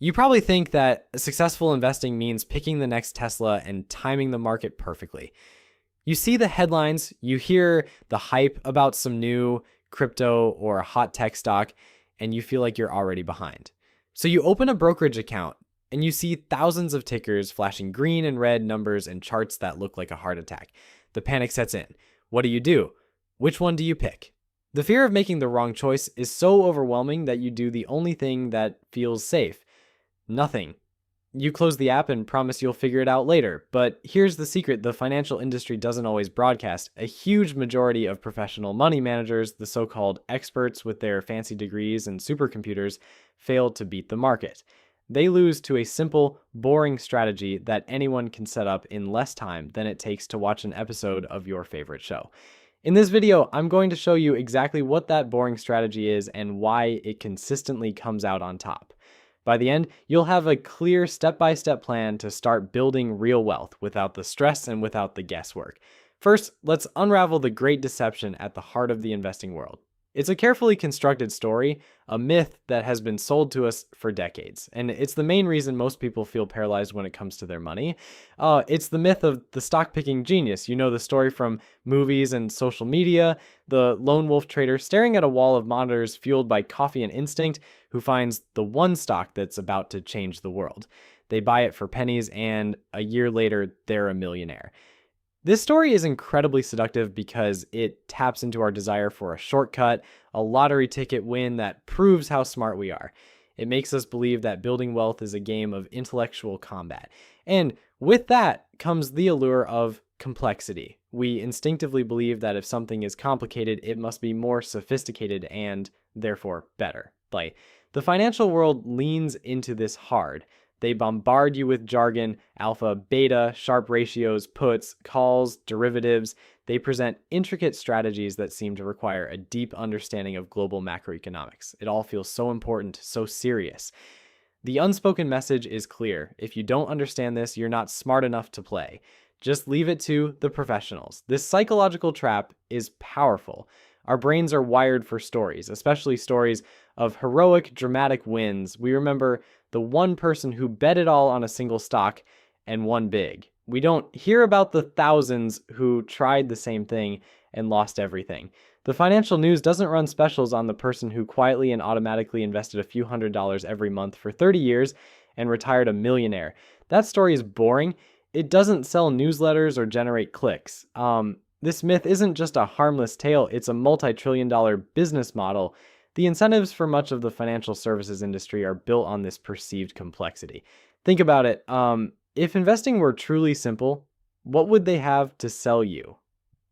You probably think that successful investing means picking the next Tesla and timing the market perfectly. You see the headlines, you hear the hype about some new crypto or hot tech stock, and you feel like you're already behind. So you open a brokerage account and you see thousands of tickers flashing green and red numbers and charts that look like a heart attack. The panic sets in. What do? Which one do you pick? The fear of making the wrong choice is so overwhelming that you do the only thing that feels safe. Nothing. You close the app and promise you'll figure it out later. But here's the secret: the financial industry doesn't always broadcast. A huge majority of professional money managers, the so-called experts with their fancy degrees and supercomputers, fail to beat the market. They lose to a simple, boring strategy that anyone can set up in less time than it takes to watch an episode of your favorite show. In this video, I'm going to show you exactly what that boring strategy is and why it consistently comes out on top. By the end, you'll have a clear step-by-step plan to start building real wealth without the stress and without the guesswork. First, let's unravel the great deception at the heart of the investing world. It's a carefully constructed story, a myth that has been sold to us for decades, and it's the main reason most people feel paralyzed when it comes to their money. It's the myth of the stock-picking genius. You know the story from movies and social media, the lone wolf trader staring at a wall of monitors fueled by coffee and instinct who finds the one stock that's about to change the world. They buy it for pennies, and a year later, they're a millionaire. This story is incredibly seductive because it taps into our desire for a shortcut, a lottery ticket win that proves how smart we are. It makes us believe that building wealth is a game of intellectual combat. And with that comes the allure of complexity. We instinctively believe that if something is complicated, it must be more sophisticated and therefore better. The financial world leans into this hard. They bombard you with jargon, alpha, beta, sharp ratios, puts, calls, derivatives. They present intricate strategies that seem to require a deep understanding of global macroeconomics. It all feels so important, so serious. The unspoken message is clear. If you don't understand this, you're not smart enough to play. Just leave it to the professionals. This psychological trap is powerful. Our brains are wired for stories, especially stories of heroic, dramatic wins. We remember the one person who bet it all on a single stock and won big. We don't hear about the thousands who tried the same thing and lost everything. The financial news doesn't run specials on the person who quietly and automatically invested a few $100s every month for 30 years and retired a millionaire. That story is boring. It doesn't sell newsletters or generate clicks. This myth isn't just a harmless tale, it's a multi-trillion-dollar business model. The incentives for much of the financial services industry are built on this perceived complexity. Think about it. If investing were truly simple, what would they have to sell you?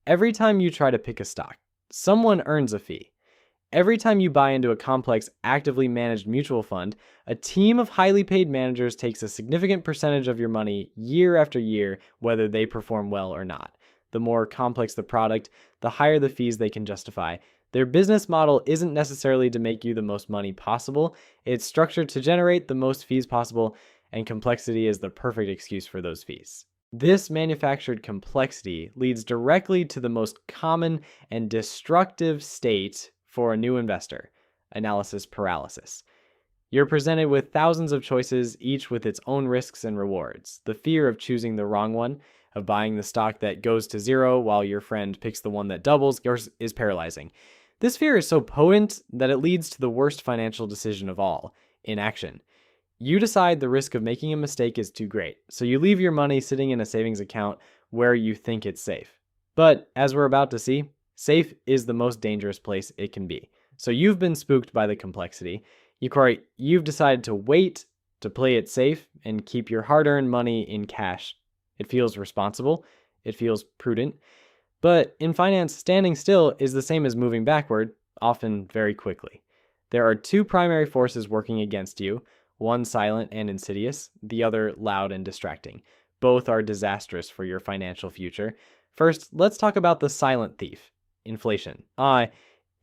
Every time you try to pick a stock, someone earns a fee. Every time you buy into a complex, actively managed mutual fund, a team of highly paid managers takes a significant percentage of your money year after year, whether they perform well or not. The more complex the product, the higher the fees they can justify. Their business model isn't necessarily to make you the most money possible. It's structured to generate the most fees possible, and complexity is the perfect excuse for those fees. This manufactured complexity leads directly to the most common and destructive state for a new investor: analysis paralysis. You're presented with thousands of choices, each with its own risks and rewards. The fear of choosing the wrong one, of buying the stock that goes to zero while your friend picks the one that doubles, is paralyzing. This fear is so potent that it leads to the worst financial decision of all: inaction. You decide the risk of making a mistake is too great, so you leave your money sitting in a savings account where you think it's safe. But as we're about to see, safe is the most dangerous place it can be. So you've been spooked by the complexity. You've decided to wait, to play it safe, and keep your hard-earned money in cash. It feels responsible. It feels prudent. But in finance, standing still is the same as moving backward, often very quickly. There are two primary forces working against you, one silent and insidious, the other loud and distracting. Both are disastrous for your financial future. First, let's talk about the silent thief: inflation.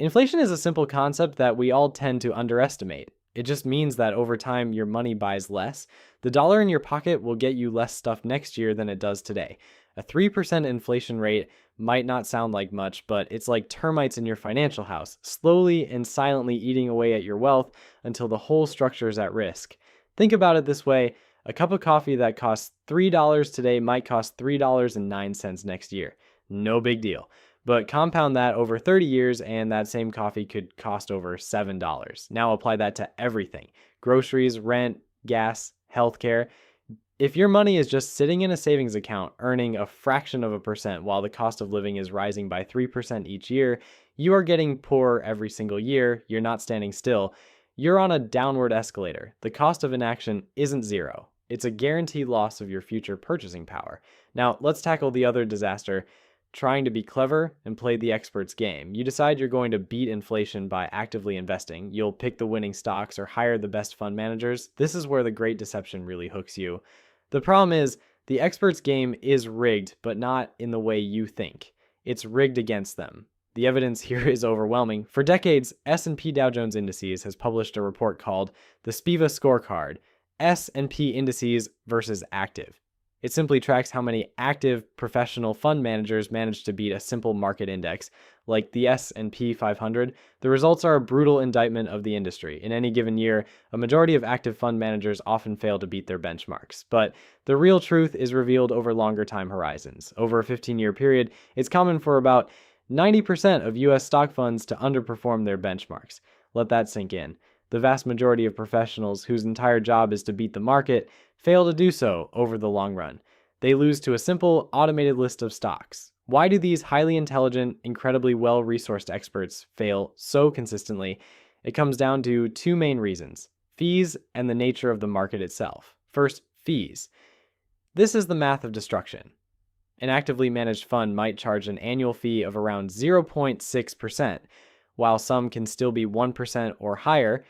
Inflation is a simple concept that we all tend to underestimate. It just means that over time, your money buys less. The dollar in your pocket will get you less stuff next year than it does today. A 3% inflation rate might not sound like much, but it's like termites in your financial house, slowly and silently eating away at your wealth until the whole structure is at risk. Think about it this way: a cup of coffee that costs $3 today might cost $3.09 next year. No big deal. But compound that over 30 years and that same coffee could cost over $7. Now apply that to everything: groceries, rent, gas, healthcare. If your money is just sitting in a savings account earning a fraction of a percent while the cost of living is rising by 3% each year, you are getting poorer every single year. You're not standing still. You're on a downward escalator. The cost of inaction isn't zero. It's a guaranteed loss of your future purchasing power. Now, let's tackle the other disaster: trying to be clever and play the expert's game. You decide you're going to beat inflation by actively investing. You'll pick the winning stocks or hire the best fund managers. This is where the great deception really hooks you. The problem is, the expert's game is rigged, but not in the way you think. It's rigged against them. The evidence here is overwhelming. For decades, S&P Dow Jones Indices has published a report called the SPIVA Scorecard: S&P Indices versus Active. It simply tracks how many active professional fund managers manage to beat a simple market index, like the S&P 500. The results are a brutal indictment of the industry. In any given year, a majority of active fund managers often fail to beat their benchmarks. But the real truth is revealed over longer time horizons. Over a 15-year period, it's common for about 90% of US stock funds to underperform their benchmarks. Let that sink in. The vast majority of professionals whose entire job is to beat the market fail to do so over the long run. They lose to a simple, automated list of stocks. Why do these highly intelligent, incredibly well-resourced experts fail so consistently? It comes down to two main reasons: fees and the nature of the market itself. First, fees. This is the math of destruction. An actively managed fund might charge an annual fee of around 0.6%, while some can still be 1% or higher.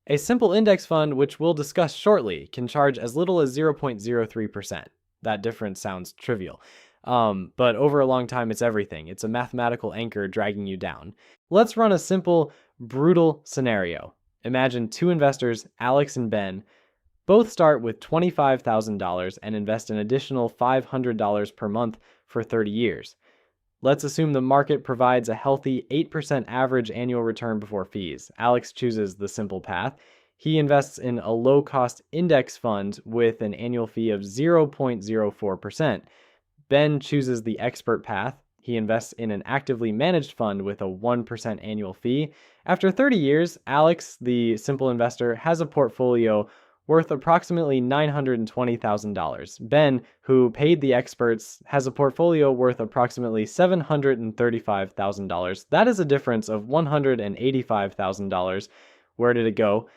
A simple index fund, which we'll discuss shortly, can charge as little as 0.03%. That difference sounds trivial. But over a long time, it's everything. It's a mathematical anchor dragging you down. Let's run a simple, brutal scenario. Imagine two investors, Alex and Ben, both start with $25,000 and invest an additional $500 per month for 30 years. Let's assume the market provides a healthy 8% average annual return before fees. Alex chooses the simple path. He invests in a low-cost index fund with an annual fee of 0.04%. Ben chooses the expert path. He invests in an actively managed fund with a 1% annual fee. After 30 years, Alex, the simple investor, has a portfolio worth approximately $920,000. Ben, who paid the experts, has a portfolio worth approximately $735,000. That is a difference of $185,000. Where did it go?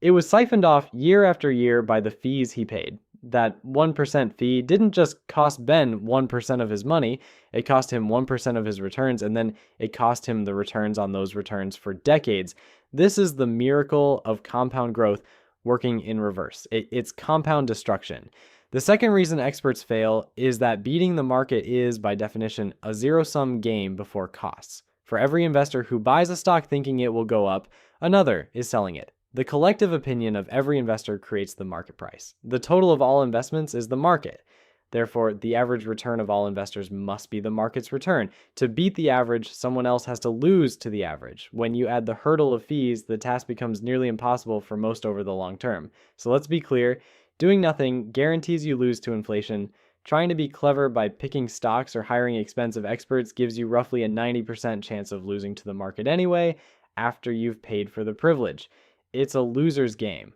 It was siphoned off year after year by the fees he paid. That 1% fee didn't just cost Ben 1% of his money, it cost him 1% of his returns, and then it cost him the returns on those returns for decades. This is the miracle of compound growth working in reverse. It's compound destruction. The second reason experts fail is that beating the market is, by definition, a zero-sum game before costs. For every investor who buys a stock thinking it will go up, another is selling it. The collective opinion of every investor creates the market price. The total of all investments is the market. Therefore, the average return of all investors must be the market's return. To beat the average, someone else has to lose to the average. When you add the hurdle of fees, the task becomes nearly impossible for most over the long term. So let's be clear: doing nothing guarantees you lose to inflation. Trying to be clever by picking stocks or hiring expensive experts gives you roughly a 90% chance of losing to the market anyway, after you've paid for the privilege. It's a loser's game.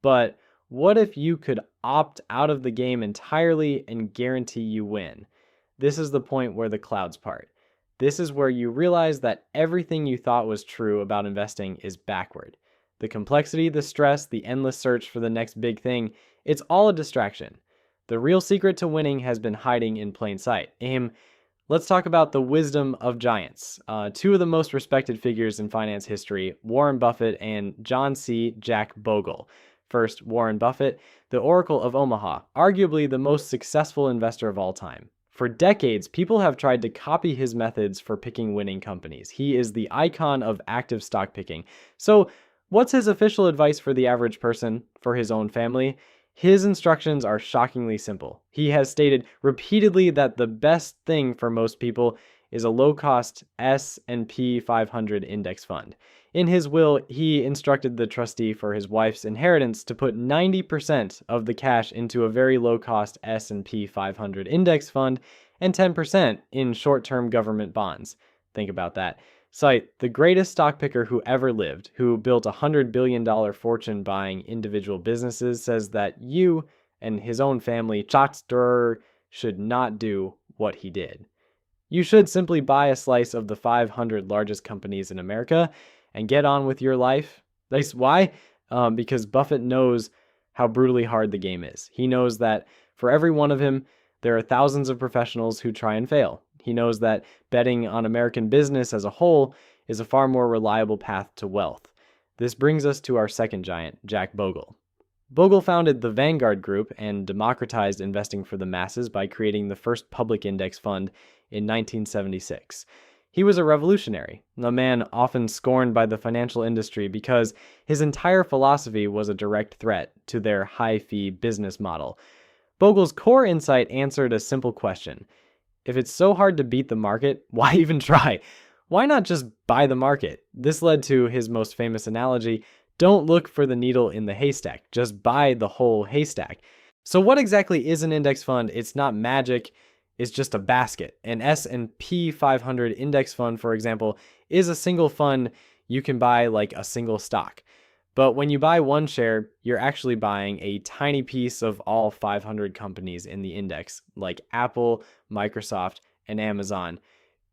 But what if you could opt out of the game entirely and guarantee you win? This is the point where the clouds part. This is where you realize that everything you thought was true about investing is backward. The complexity, the stress, the endless search for the next big thing, it's all a distraction. The real secret to winning has been hiding in plain sight. Let's talk about the wisdom of giants. Two of the most respected figures in finance history, Warren Buffett and John C. Jack Bogle. First, Warren Buffett, the Oracle of Omaha, arguably the most successful investor of all time. For decades, people have tried to copy his methods for picking winning companies. He is the icon of active stock picking. So, what's his official advice for the average person, for his own family? His instructions are shockingly simple. He has stated repeatedly that the best thing for most people is a low-cost S&P 500 index fund. In his will, he instructed the trustee for his wife's inheritance to put 90% of the cash into a very low-cost S&P 500 index fund and 10% in short-term government bonds. Think about that. Cite the greatest stock picker who ever lived, who built a $100 billion fortune buying individual businesses, says that you and his own family, Chatsdur, should not do what he did. You should simply buy a slice of the 500 largest companies in America and get on with your life. Why? Because Buffett knows how brutally hard the game is. He knows that for every one of him, there are thousands of professionals who try and fail. He knows that betting on American business as a whole is a far more reliable path to wealth. This brings us to our second giant, Jack Bogle. Bogle founded the Vanguard Group and democratized investing for the masses by creating the first public index fund in 1976. He was a revolutionary, a man often scorned by the financial industry because his entire philosophy was a direct threat to their high-fee business model. Bogle's core insight answered a simple question. If it's so hard to beat the market, why even try? Why not just buy the market? This led to his most famous analogy, don't look for the needle in the haystack, just buy the whole haystack. So what exactly is an index fund? It's not magic, it's just a basket. An S&P 500 index fund, for example, is a single fund you can buy like a single stock. But when you buy one share, you're actually buying a tiny piece of all 500 companies in the index, like Apple, Microsoft, and Amazon.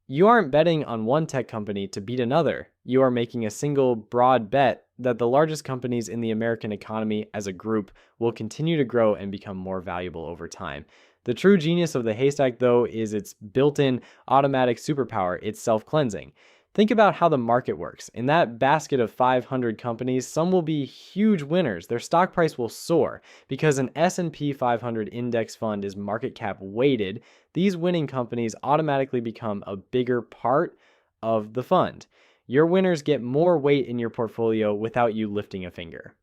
You aren't betting on one tech company to beat another. You are making a single broad bet that the largest companies in the American economy as a group will continue to grow and become more valuable over time. The true genius of the haystack, though, is its built-in automatic superpower. It's self-cleansing. Think about how the market works. In that basket of 500 companies, some will be huge winners. Their stock price will soar. Because an S&P 500 index fund is market cap weighted, these winning companies automatically become a bigger part of the fund. Your winners get more weight in your portfolio without you lifting a finger.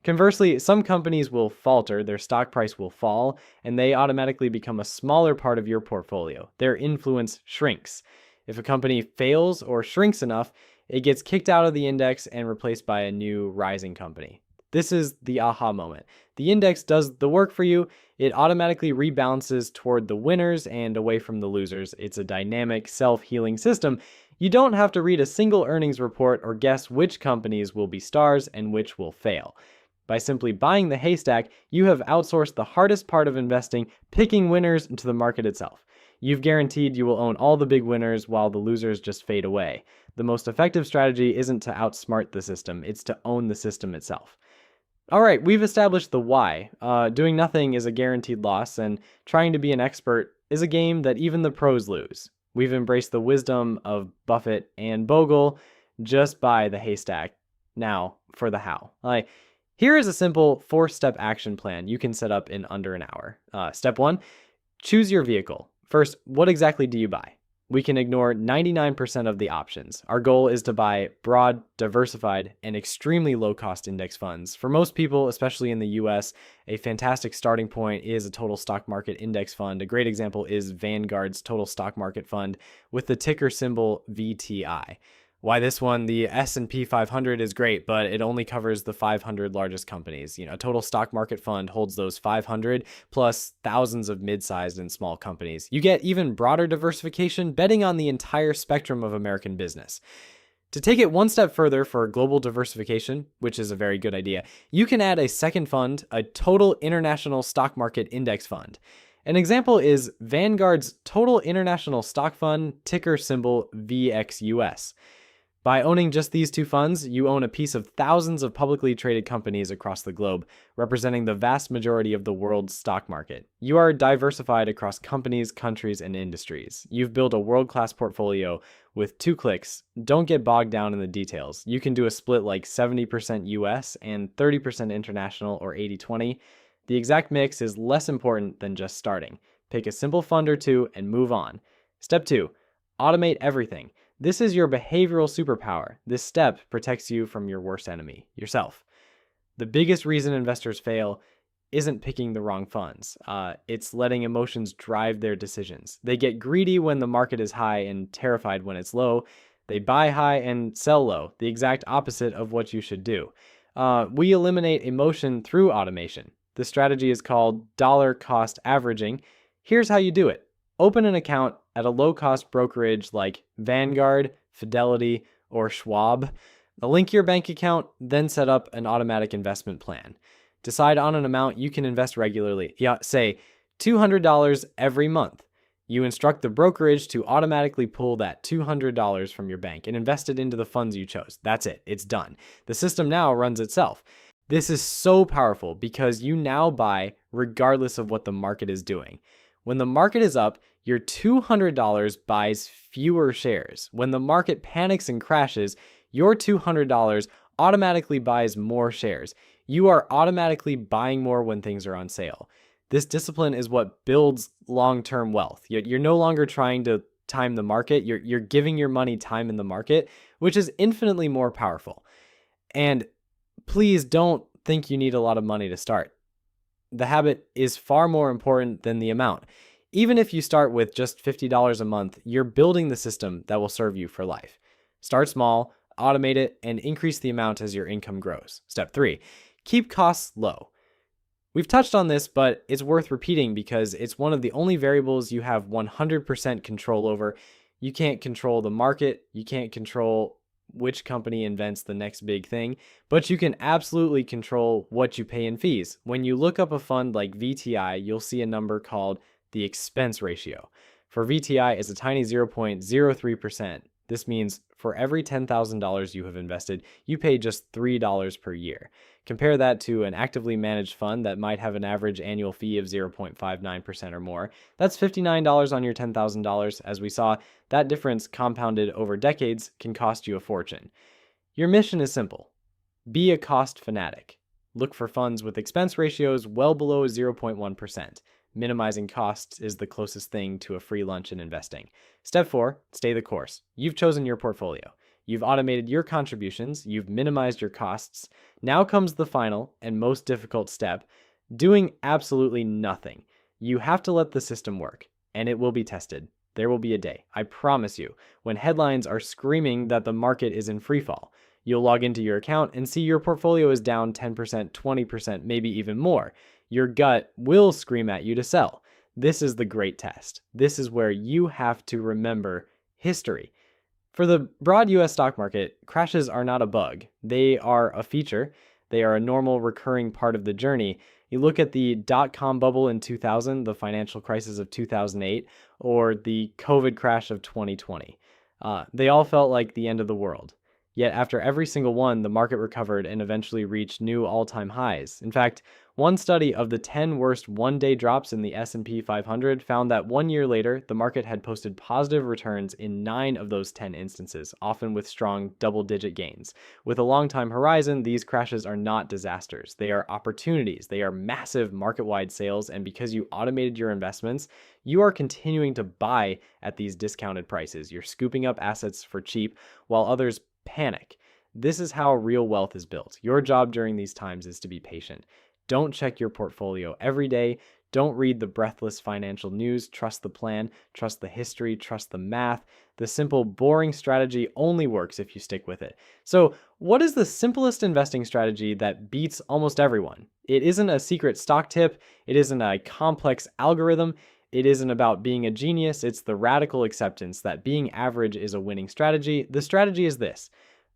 Conversely, some companies will falter, their stock price will fall, and they automatically become a smaller part of your portfolio. Their influence shrinks. If a company fails or shrinks enough, it gets kicked out of the index and replaced by a new rising company. This is the aha moment. The index does the work for you. It automatically rebalances toward the winners and away from the losers. It's a dynamic, self-healing system. You don't have to read a single earnings report or guess which companies will be stars and which will fail. By simply buying the haystack, you have outsourced the hardest part of investing, picking winners into the market itself. You've guaranteed you will own all the big winners while the losers just fade away. The most effective strategy isn't to outsmart the system, it's to own the system itself. All right, we've established the why. Doing nothing is a guaranteed loss, and trying to be an expert is a game that even the pros lose. We've embraced the wisdom of Buffett and Bogle. Just buy the haystack. Now for the how. Here is a simple 4-step action plan you can set up in under an hour. Step 1, choose your vehicle. First, what exactly do you buy? We can ignore 99% of the options. Our goal is to buy broad, diversified, and extremely low-cost index funds. For most people, especially in the US, a fantastic starting point is a total stock market index fund. A great example is Vanguard's total stock market fund with the ticker symbol VTI. Why this one? The S&P 500 is great, but it only covers the 500 largest companies. A total stock market fund holds those 500 plus thousands of mid-sized and small companies. You get even broader diversification betting on the entire spectrum of American business. To take it one step further for global diversification, which is a very good idea, you can add a second fund, a total international stock market index fund. An example is Vanguard's Total International Stock Fund, ticker symbol VXUS. By owning just these two funds, you own a piece of thousands of publicly traded companies across the globe, representing the vast majority of the world's stock market. You are diversified across companies, countries, and industries. You've built a world-class portfolio with 2 clicks. Don't get bogged down in the details. You can do a split like 70% US and 30% international or 80-20. The exact mix is less important than just starting. Pick a simple fund or two and move on. Step 2, automate everything. This is your behavioral superpower. This step protects you from your worst enemy, yourself. The biggest reason investors fail isn't picking the wrong funds. It's letting emotions drive their decisions. They get greedy when the market is high and terrified when it's low. They buy high and sell low, the exact opposite of what you should do. We eliminate emotion through automation. The strategy is called dollar cost averaging. Here's how you do it. Open an account at a low-cost brokerage like Vanguard, Fidelity, or Schwab. Link your bank account, then set up an automatic investment plan. Decide on an amount you can invest regularly. Say $200 every month. You instruct the brokerage to automatically pull that $200 from your bank and invest it into the funds you chose. That's it. It's done. The system now runs itself. This is so powerful because you now buy regardless of what the market is doing. When the market is up, your $200 buys fewer shares. When the market panics and crashes, your $200 automatically buys more shares. You are automatically buying more when things are on sale. This discipline is what builds long-term wealth. You're no longer trying to time the market. You're giving your money time in the market, which is infinitely more powerful. And please don't think you need a lot of money to start. The habit is far more important than the amount. Even if you start with just $50 a month, you're building the system that will serve you for life. Start small, automate it, and increase the amount as your income grows. Step 3, keep costs low. We've touched on this, but it's worth repeating because it's one of the only variables you have 100% control over. You can't control the market. You can't control which company invents the next big thing, but you can absolutely control what you pay in fees. When you look up a fund like VTI, you'll see a number called the expense ratio. For VTI, it's a tiny 0.03%. This means for every $10,000 you have invested, you pay just $3 per year. Compare that to an actively managed fund that might have an average annual fee of 0.59% or more. That's $59 on your $10,000. As we saw, that difference compounded over decades can cost you a fortune. Your mission is simple. Be a cost fanatic. Look for funds with expense ratios well below 0.1%. Minimizing costs is the closest thing to a free lunch in investing. Step 4, stay the course. You've chosen your portfolio. You've automated your contributions. You've minimized your costs. Now comes the final and most difficult step, doing absolutely nothing. You have to let the system work, and it will be tested. There will be a day, I promise you, when headlines are screaming that the market is in free fall. You'll log into your account and see your portfolio is down 10%, 20%, maybe even more. Your gut will scream at you to sell. This is the great test. This is where you have to remember history. For the broad US stock market, crashes are not a bug. They are a feature. They are a normal recurring part of the journey. You look at the dot-com bubble in 2000, the financial crisis of 2008, or the COVID crash of 2020. They all felt like the end of the world. Yet after every single one, the market recovered and eventually reached new all-time highs. In fact, one study of the 10 worst one-day drops in the S&P 500 found that 1 year later, the market had posted positive returns in 9 of those 10 instances, often with strong double-digit gains. With a long-time horizon, these crashes are not disasters. They are opportunities. They are massive market-wide sales, and because you automated your investments, you are continuing to buy at these discounted prices. You're scooping up assets for cheap while others panic. This is how real wealth is built. Your job during these times is to be patient. Don't check your portfolio every day. Don't read the breathless financial news. Trust the plan, trust the history, trust the math. The simple, boring strategy only works if you stick with it. So, what is the simplest investing strategy that beats almost everyone? It isn't a secret stock tip. It isn't a complex algorithm. It isn't about being a genius. It's the radical acceptance that being average is a winning strategy. The strategy is this: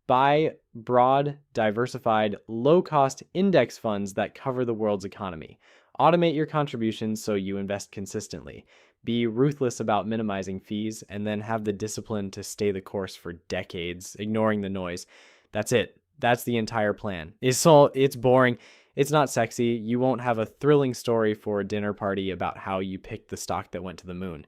buy broad, diversified, low-cost index funds that cover the world's economy. Automate your contributions so you invest consistently. Be ruthless about minimizing fees, and then have the discipline to stay the course for decades, ignoring the noise. That's it. That's the entire plan. It's boring. It's not sexy. You won't have a thrilling story for a dinner party about how you picked the stock that went to the moon.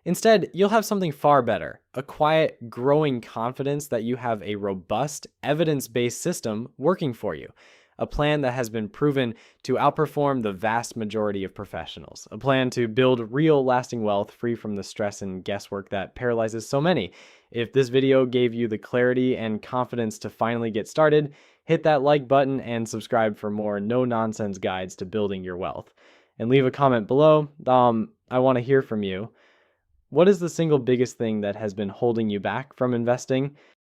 Instead, you'll have something far better, a quiet, growing confidence that you have a robust, evidence-based system working for you. a plan that has been proven to outperform the vast majority of professionals, a plan to build real lasting wealth free from the stress and guesswork that paralyzes so many. If this video gave you the clarity and confidence to finally get started, hit that like button and subscribe for more no-nonsense guides to building your wealth. And leave a comment below. I want to hear from you. What is the single biggest thing that has been holding you back from investing?